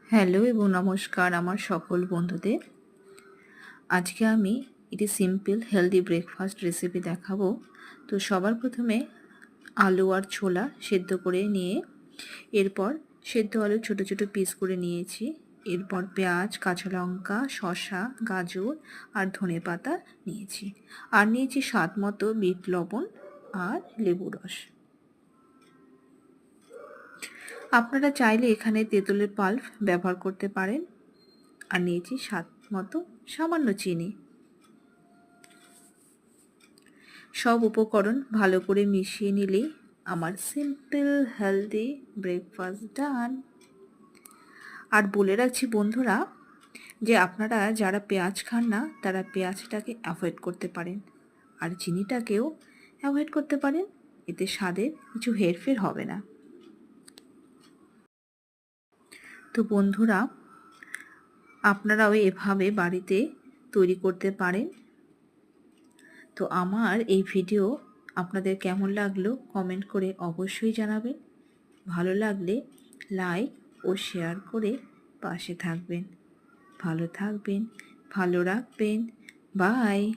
Hello এবং নমস্কার আমার সকল বন্ধুদের। আজকে আমি একটি সিম্পল হেলদি ব্রেকফাস্ট রেসিপি দেখাবো। তো সবার প্রথমে আলু আর ছোলা সেদ্ধ করে নিয়ে এরপর সেদ্ধ আলু ছোট ছোট পিস করে নিয়েছি। এরপর পেঁয়াজ, কাঁচা লঙ্কা, শসা, গাজর আর ধনেপাতা নিয়েছি। আর নিয়েছি স্বাদ মতো বিট লবণ আর লেবু রস। আপনারা চাইলে এখানে তেঁতুলের পাল্প ব্যবহার করতে পারেন। আর নিয়েছি স্বাদ মতো সামান্য চিনি। সব উপকরণ ভালো করে মিশিয়ে নিলেই আমার সিম্পল হেলদি ব্রেকফাস্ট ডান। আর বলে রাখছি বন্ধুরা যে আপনারা যারা পেঁয়াজ খান না তারা পেঁয়াজটাকে অ্যাভয়েড করতে পারেন আর চিনিটাকেও অ্যাভয়েড করতে পারেন। এতে স্বাদের কিছু হেরফের হবে না। তো বন্ধুরা আপনারাও এভাবে বাড়িতে তৈরি করতে পারেন। তো আমার এই ভিডিও আপনাদের কেমন লাগলো কমেন্ট করে অবশ্যই জানাবেন। ভালো লাগলে লাইক ও শেয়ার করে পাশে থাকবেন। ভালো থাকবেন, ভালো রাখবেন। বাই।